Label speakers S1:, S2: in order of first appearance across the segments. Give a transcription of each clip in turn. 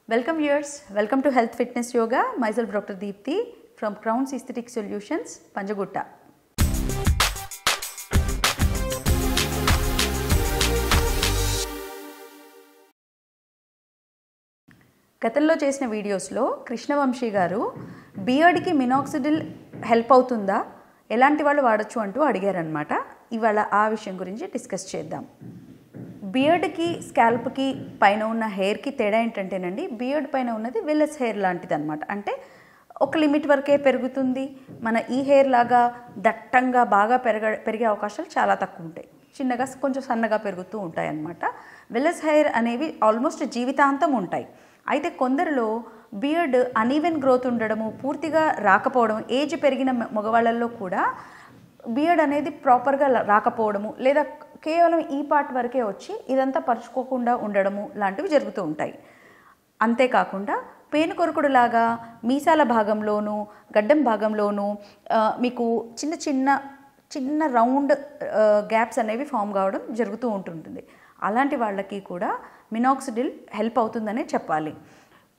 S1: Welcome viewers, welcome to Health Fitness Yoga. Myself Dr. Deepthi from Crown's Aesthetic Solutions, Panjagutta. గతంలో చేసిన వీడియోస్లో కృష్ణవంశీ గారు బియర్డ్కి minoxidil help అవుతుందా, ఎలాంటి వాళ్ళు వాడచ్చు అంటూ అడిగారనమాట. ఇవాళ ఆ విషయం గురించి డిస్కస్ చేద్దాం. బియర్డ్కి స్కాల్ప్కి పైన ఉన్న హెయిర్కి తేడా ఏంటంటేనండి, బియర్డ్ పైన ఉన్నది విల్లస్ హెయిర్ లాంటిది అనమాట. ఒక లిమిట్ వరకే పెరుగుతుంది. మన ఈ హెయిర్ లాగా దట్టంగా బాగా పెరిగే అవకాశాలు చాలా తక్కువ ఉంటాయి. చిన్నగా కొంచెం సన్నగా పెరుగుతూ ఉంటాయి అన్నమాట. విల్లస్ హెయిర్ అనేవి ఆల్మోస్ట్ జీవితాంతం ఉంటాయి. అయితే కొందరిలో బియర్డ్ అనీవెన్ గ్రోత్ ఉండడము, పూర్తిగా రాకపోవడం, ఏజ్ పెరిగిన మగవాళ్ళల్లో కూడా బియర్డ్ అనేది ప్రాపర్గా రాకపోవడము, లేదా కేవలం ఈ పార్ట్ వరకే వచ్చి ఇదంతా పరుచుకోకుండా ఉండడము లాంటివి జరుగుతూ ఉంటాయి. అంతేకాకుండా పేను కొరుకుడులాగా మీసాల భాగంలోనూ గడ్డం భాగంలోనూ మీకు చిన్న రౌండ్ గ్యాప్స్ అనేవి ఫామ్ కావడం జరుగుతూ ఉంటుంటుంది. అలాంటి వాళ్ళకి కూడా మినాక్సిడిల్ హెల్ప్ అవుతుందనే చెప్పాలి.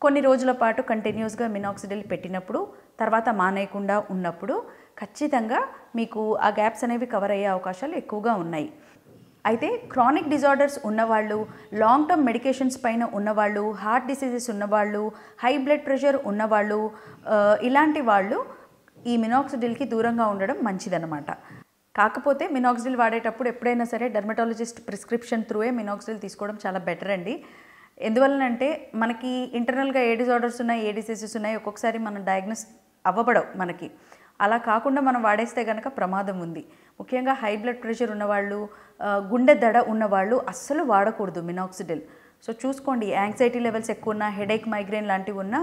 S1: కొన్ని రోజుల పాటు కంటిన్యూస్గా మినాక్సిడిల్ పెట్టినప్పుడు, తర్వాత మానేయకుండా ఉన్నప్పుడు ఖచ్చితంగా మీకు ఆ గ్యాప్స్ అనేవి కవర్ అయ్యే అవకాశాలు ఎక్కువగా ఉన్నాయి. అయితే క్రానిక్ డిజార్డర్స్ ఉన్నవాళ్ళు, లాంగ్ టర్మ్ మెడికేషన్స్ పైన ఉన్నవాళ్ళు, హార్ట్ డిసీజెస్ ఉన్నవాళ్ళు, హై బ్లడ్ ప్రెషర్ ఉన్నవాళ్ళు, ఇలాంటి వాళ్ళు ఈ మినాక్సిడిల్కి దూరంగా ఉండడం మంచిదన్నమాట. కాకపోతే మినాక్సిడిల్ వాడేటప్పుడు ఎప్పుడైనా సరే డెర్మటాలజిస్ట్ ప్రిస్క్రిప్షన్ త్రూయే మినాక్సిడిల్ తీసుకోవడం చాలా బెటర్ అండి. ఎందువలనంటే మనకి ఇంటర్నల్గా ఏ డిజార్డర్స్ ఉన్నాయి, ఏ డిసీజెస్ ఉన్నాయి, ఒక్కొక్కసారి మనం డయాగ్నోస్ అవ్వబడవు మనకి. అలా కాకుండా మనం వాడేస్తే కనుక ప్రమాదం ఉంది. ముఖ్యంగా హై బ్లడ్ ప్రెషర్ ఉన్నవాళ్ళు, గుండె దడ ఉన్నవాళ్ళు అస్సలు వాడకూడదు మినాక్సిడిల్. సో చూసుకోండి, యాంగ్జైటీ లెవెల్స్ ఎక్కువ ఉన్నా, హెడేక్, మైగ్రేన్ లాంటివి ఉన్నా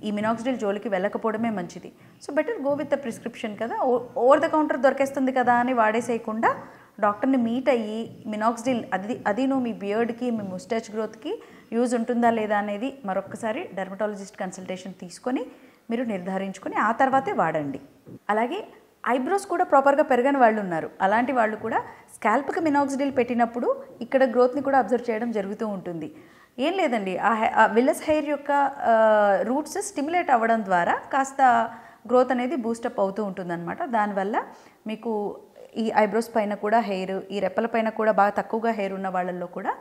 S1: ఈ మినాక్సిడిల్ జోలికి వెళ్ళకపోవడమే మంచిది. So better go with the prescription కదా, ఓవర్ ద కౌంటర్ దొరికేస్తుంది కదా అని వాడేసేయకుండా డాక్టర్ని మీట్ అయ్యి మినాక్సిడిల్ అది నువ్వు మీ బియర్డ్కి, మీ ముస్టాచ్ గ్రోత్కి యూజ్ ఉంటుందా లేదా అనేది మరొకసారి డెర్మటాలజిస్ట్ కన్సల్టేషన్ తీసుకొని మీరు నిర్ధారించుకొని ఆ తర్వాతే వాడండి. అలాగే ఐబ్రోస్ కూడా ప్రాపర్గా పెరగని వాళ్ళు ఉన్నారు. అలాంటి వాళ్ళు కూడా స్కాల్ప్కి మినాక్సిడిల్ పెట్టినప్పుడు ఇక్కడ గ్రోత్ని కూడా అబ్జర్వ్ చేయడం జరుగుతూ ఉంటుంది. ఏం లేదండి, ఆ విల్లస్ హెయిర్ యొక్క రూట్స్ స్టిమ్యులేట్ అవ్వడం ద్వారా కాస్త గ్రోత్ అనేది బూస్టప్ అవుతూ ఉంటుందన్నమాట. దానివల్ల మీకు ఈ ఐబ్రోస్ పైన కూడా హెయిర్, ఈ రెప్పల పైన కూడా బాగా తక్కువగా హెయిర్ ఉన్న వాళ్ళల్లో కూడా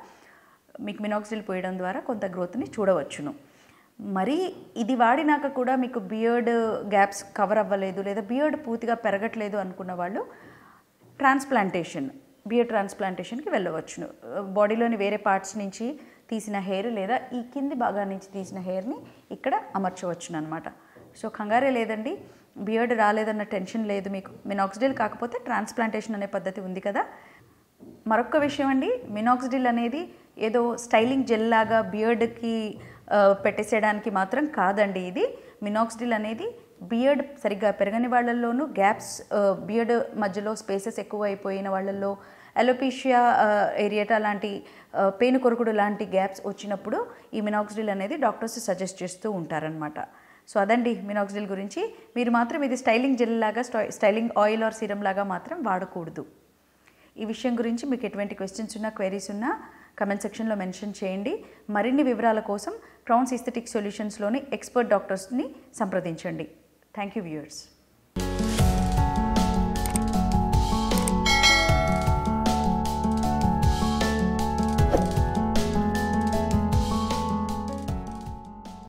S1: మీకు మినాక్సిడిల్ పోయడం ద్వారా కొంత గ్రోత్ని చూడవచ్చును. మరి ఇది వాడినాక కూడా మీకు బియర్డ్ గ్యాప్స్ కవర్ అవ్వలేదు, లేదా బియర్డ్ పూర్తిగా పెరగట్లేదు అనుకున్న వాళ్ళు బియర్డ్ ట్రాన్స్ప్లాంటేషన్కి వెళ్ళవచ్చును. బాడీలోని వేరే పార్ట్స్ నుంచి తీసిన హెయిర్ లేదా ఈ కింది భాగాల నుంచి తీసిన హెయిర్ని ఇక్కడ అమర్చవచ్చును అనమాట. సో కంగారే లేదండి, బియర్డ్ రాలేదన్న టెన్షన్ లేదు మీకు. మినాక్సిడిల్ కాకపోతే ట్రాన్స్ప్లాంటేషన్ అనే పద్ధతి ఉంది కదా. మరొక విషయం అండి, మినాక్సిడిల్ అనేది ఏదో స్టైలింగ్ జెల్ లాగా బియర్డ్కి పెట్టేసేయడానికి మాత్రం కాదండి. ఇది మినాక్సిడిల్ అనేది బియర్డ్ సరిగ్గా పెరగని వాళ్ళల్లోనూ, గ్యాప్స్ బియర్డ్ మధ్యలో స్పేసెస్ ఎక్కువ అయిపోయిన వాళ్ళల్లో, అలోపీషియా ఏరియేటా లాంటి పేను కొరుకుడు లాంటి గ్యాప్స్ వచ్చినప్పుడు ఈ మినాక్సిడిల్ అనేది డాక్టర్స్ సజెస్ట్ చేస్తూ ఉంటారనమాట. సో అదండి మినాక్సిడిల్ గురించి. మీరు మాత్రం ఇది స్టైలింగ్ జెల్ లాగా, స్టైలింగ్ ఆయిల్ ఆర్ సీరం లాగా మాత్రం వాడకూడదు. ఈ విషయం గురించి మీకు ఎటువంటి క్వశ్చన్స్ ఉన్నా, క్వైరీస్ ఉన్నా కమెంట్ సెక్షన్లో మెన్షన్ చేయండి. మరిన్ని వివరాల కోసం క్రౌన్స్ ఈస్థెటిక్ సొల్యూషన్స్లోని ఎక్స్పర్ట్ డాక్టర్స్ని సంప్రదించండి. Thank you viewers.